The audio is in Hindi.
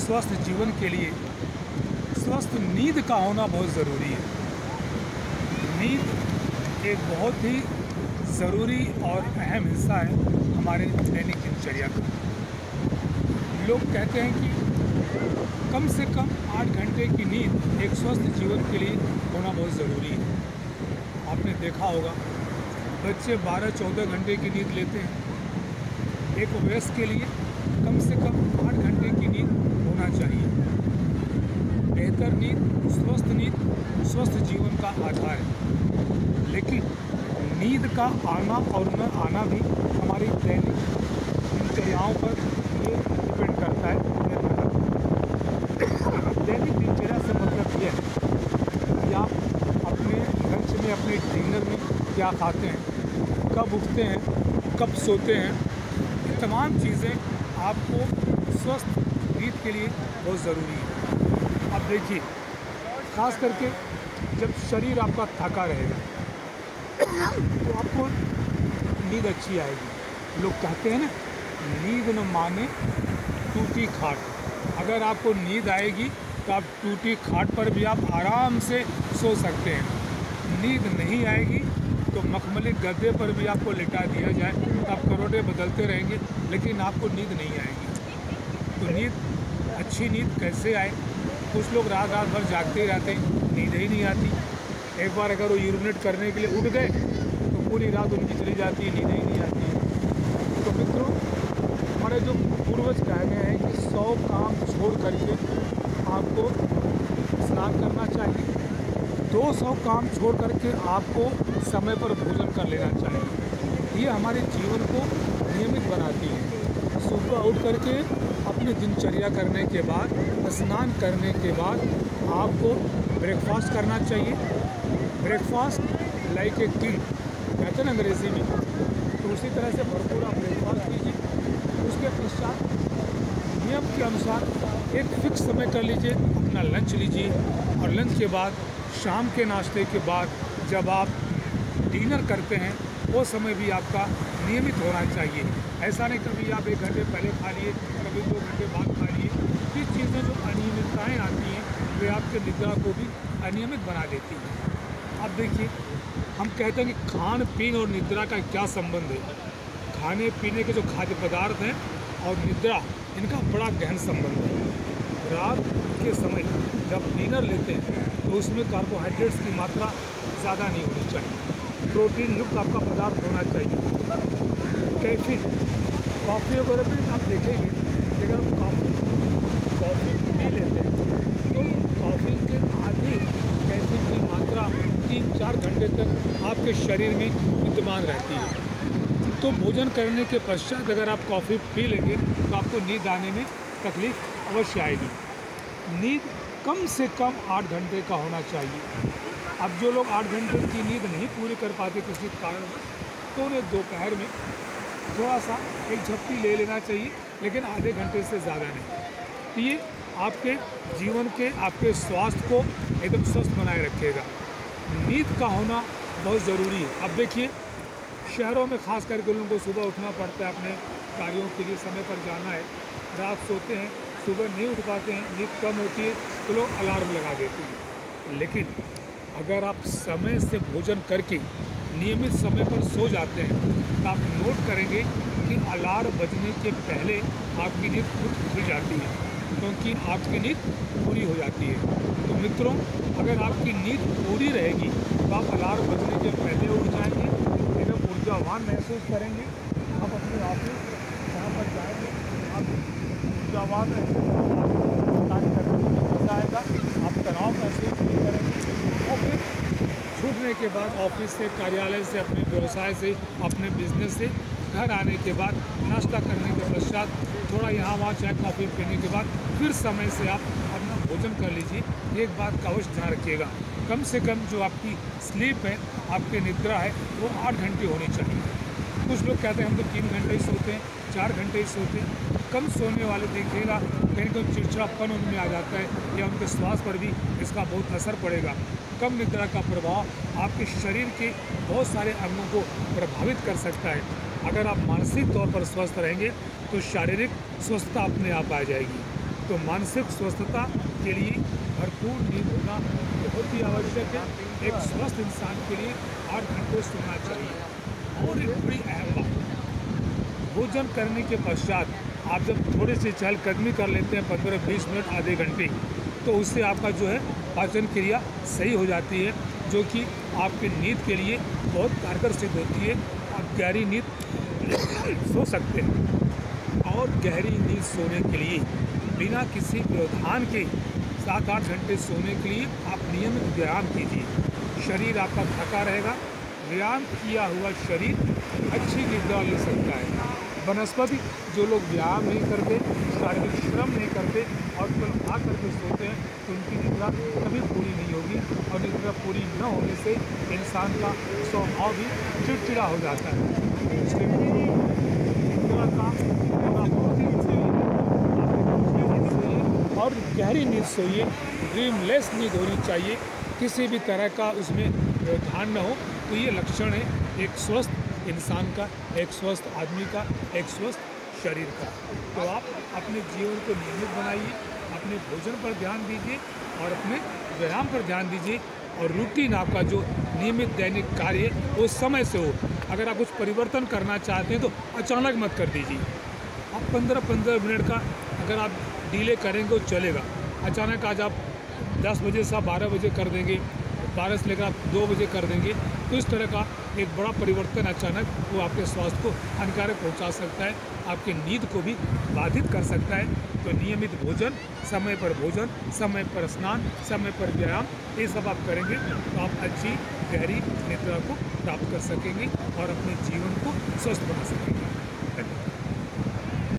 स्वस्थ जीवन के लिए स्वस्थ नींद का होना बहुत ज़रूरी है। नींद एक बहुत ही ज़रूरी और अहम हिस्सा है हमारे दैनिक दिनचर्या का। लोग कहते हैं कि कम से कम 8 घंटे की नींद एक स्वस्थ जीवन के लिए होना बहुत ज़रूरी है। आपने देखा होगा बच्चे 12-14 घंटे की नींद लेते हैं। एक वयस्क के लिए कम से कम 8 घंटे की नींद होना चाहिए। बेहतर नींद स्वस्थ जीवन का आधार है। लेकिन नींद का आना और न आना भी हमारी दैनिक दिनचर्याओं पर ये डिपेंड करता है। दैनिक दिनचर्या से मतलब ये है कि आप अपने लंच में, अपने डिनर में क्या खाते हैं, कब उठते हैं, कब सोते हैं, ये तमाम चीज़ें आपको स्वस्थ नींद के लिए बहुत ज़रूरी है। अब देखिए, ख़ास करके जब शरीर आपका थका रहेगा तो आपको नींद अच्छी आएगी। लोग कहते हैं ना, नींद न माने टूटी खाट। अगर आपको नींद आएगी तो आप टूटी खाट पर भी आप आराम से सो सकते हैं। नींद नहीं आएगी तो मखमली गद्दे पर भी आपको लिटा दिया जाए तो आप करवटें बदलते रहेंगे, लेकिन आपको नींद नहीं आएगी। तो नींद, अच्छी नींद कैसे आए? कुछ लोग रात भर जागते ही रहते हैं, नींद ही नहीं आती। एक बार अगर वो यूरिनेट करने के लिए उठ गए तो पूरी रात उनकी चली जाती है, नींद ही नहीं आती है। तो मित्रों, हमारे जो पूर्वज कह गए हैं कि 100 काम छोड़ करके आपको स्नान करना चाहिए, 200 काम छोड़ करके आपको समय पर भोजन कर लेना चाहिए। ये हमारे जीवन को नियमित बनाती है। सुबह उठ करके अपनी दिनचर्या करने के बाद, स्नान करने के बाद आपको ब्रेकफास्ट करना चाहिए। ब्रेकफास्ट लाइक ए किंग कहते हैं अंग्रेज़ी में, तो उसी तरह से भरपूर आप ब्रेकफास्ट कीजिए। उसके पश्चात नियम के अनुसार एक फिक्स समय कर लीजिए, अपना लंच लीजिए, और लंच के बाद शाम के नाश्ते के बाद जब आप डिनर करते हैं वो समय भी आपका नियमित होना चाहिए। ऐसा नहीं कभी आप 1 घंटे पहले खा लिए, कभी 2 घंटे बाद खा लिए। ये चीज़ें जो अनियमितताएँ आती हैं वे आपके निद्रा को भी अनियमित बना देती हैं। अब देखिए, हम कहते हैं कि खान पीन और निद्रा का क्या संबंध है। खाने पीने के जो खाद्य पदार्थ हैं और निद्रा, इनका बड़ा गहन संबंध है। रात के समय जब डिनर लेते हैं तो उसमें कार्बोहाइड्रेट्स की मात्रा ज़्यादा नहीं होनी चाहिए, प्रोटीन युक्त आपका पदार्थ होना चाहिए। कैफीन, कॉफ़ी वगैरह में आप देखेंगे कि अगर आप कॉफ़ी पी लेते हैं तो कॉफ़ी के आधी कैफीन की मात्रा 3-4 घंटे तक आपके शरीर में विद्यमान रहती है। तो भोजन करने के पश्चात अगर आप कॉफ़ी पी लेंगे तो आपको नींद आने में तकलीफ़ अवश्य आएगी। नींद कम से कम 8 घंटे का होना चाहिए। अब जो लोग 8 घंटे की नींद नहीं पूरी कर पाते किसी कारणवश, तो उन्हें दोपहर में थोड़ा सा एक झपकी ले लेना चाहिए, लेकिन आधे घंटे से ज़्यादा नहीं। तो ये आपके जीवन के, आपके स्वास्थ्य को एकदम स्वस्थ बनाए रखेगा। नींद का होना बहुत ज़रूरी है। अब देखिए, शहरों में ख़ास करके लोगों को सुबह उठना पड़ता है, अपने कार्यों के लिए समय पर जाना है। रात सोते हैं, सुबह नहीं उठ पाते हैं, नींद कम होती है तो लोग अलार्म लगा देते हैं। लेकिन अगर आप समय से भोजन करके नियमित समय पर सो जाते हैं तो आप नोट करेंगे कि अलार्म बजने के पहले आपकी नींद खुल जाती है, क्योंकि आपकी नींद पूरी हो जाती है। तो मित्रों, अगर आपकी नींद पूरी रहेगी तो आप अलार्म बजने के पहले उठ जाएंगे, एकदम ऊर्जावान महसूस करेंगे। आप अपने ऑफिस जहाँ पर जाएंगे आप ऊर्जावान कार्य करने में मज़ा आएगा, आप तनाव महसूस नहीं करेंगे। और फिर छूटने के बाद ऑफिस से, कार्यालय से, अपने व्यवसाय से, अपने बिजनेस से घर आने के बाद नाश्ता करने के पश्चात थोड़ा यहाँ वहाँ चाय कॉफ़ी पीने के बाद फिर समय से आप अपना भोजन कर लीजिए। एक बात का अवश्य ध्यान रखिएगा, कम से कम जो आपकी स्लीप है, आपकी निद्रा है, वो 8 घंटे होनी चाहिए। कुछ लोग कहते हैं हम तो 3 घंटे ही सोते हैं, 4 घंटे ही सोते हैं। कम सोने वाले देखिएगा कहीं कोई चिड़चिड़ापन उनमें आ जाता है, या उनके स्वास्थ्य पर भी इसका बहुत असर पड़ेगा। कम निद्रा का प्रभाव आपके शरीर के बहुत सारे अंगों को प्रभावित कर सकता है। अगर आप मानसिक तौर पर स्वस्थ रहेंगे तो शारीरिक स्वस्थता अपने आप आ जाएगी। तो मानसिक स्वस्थता के लिए भरपूर नींद होना बहुत ही आवश्यक है। एक स्वस्थ इंसान के लिए 8 घंटे सोना चाहिए। और एक बड़ी अहम बात, भोजन करने के पश्चात आप जब थोड़े से चहलकदमी कर लेते हैं 15-20 मिनट, आधे घंटे, तो उससे आपका जो है पाचन क्रिया सही हो जाती है, जो कि आपकी नींद के लिए बहुत कारगर सिद्ध होती है। आप गहरी नींद सो सकते हैं। और गहरी नींद सोने के लिए बिना किसी व्यवधान के 7-8 घंटे सोने के लिए आप नियमित व्यायाम कीजिए। शरीर आपका थका रहेगा। व्यायाम किया हुआ शरीर अच्छी निद्रा ले सकता है। वनस्पति जो लोग व्यायाम नहीं करते, शारीरिक श्रम नहीं करते और केवल खा करके सोते हैं, तो उनकी निद्रा कभी पूरी नहीं होगी। और निद्रा पूरी न होने से इंसान का स्वभाव भी चिड़चिड़ा हो जाता है। इसलिए निद्रा का होना बहुत ही चाहिए और गहरी नींद सोइए। ड्रीमलेस नींद होनी चाहिए, किसी भी तरह का उसमें व्यवधान न हो। तो ये लक्षण है एक स्वस्थ इंसान का, एक स्वस्थ आदमी का, एक स्वस्थ शरीर का। तो आप अपने जीवन को नियमित बनाइए, अपने भोजन पर ध्यान दीजिए और अपने व्यायाम पर ध्यान दीजिए। और रूटीन आपका जो नियमित दैनिक कार्य वो समय से हो। अगर आप कुछ परिवर्तन करना चाहते हैं तो अचानक मत कर दीजिए। आप 15-15 मिनट का अगर आप डिले करेंगे तो चलेगा। अचानक आज आप 10 बजे से 12 बजे कर देंगे, 12 से लेकर आप 2 बजे कर देंगे, तो इस तरह का एक बड़ा परिवर्तन अचानक वो आपके स्वास्थ्य को हानिकारक पहुंचा सकता है, आपकी नींद को भी बाधित कर सकता है। तो नियमित भोजन, समय पर भोजन, समय पर स्नान, समय पर व्यायाम, ये सब आप करेंगे तो आप अच्छी गहरी निद्रा को प्राप्त कर सकेंगे और अपने जीवन को स्वस्थ बना सकेंगे।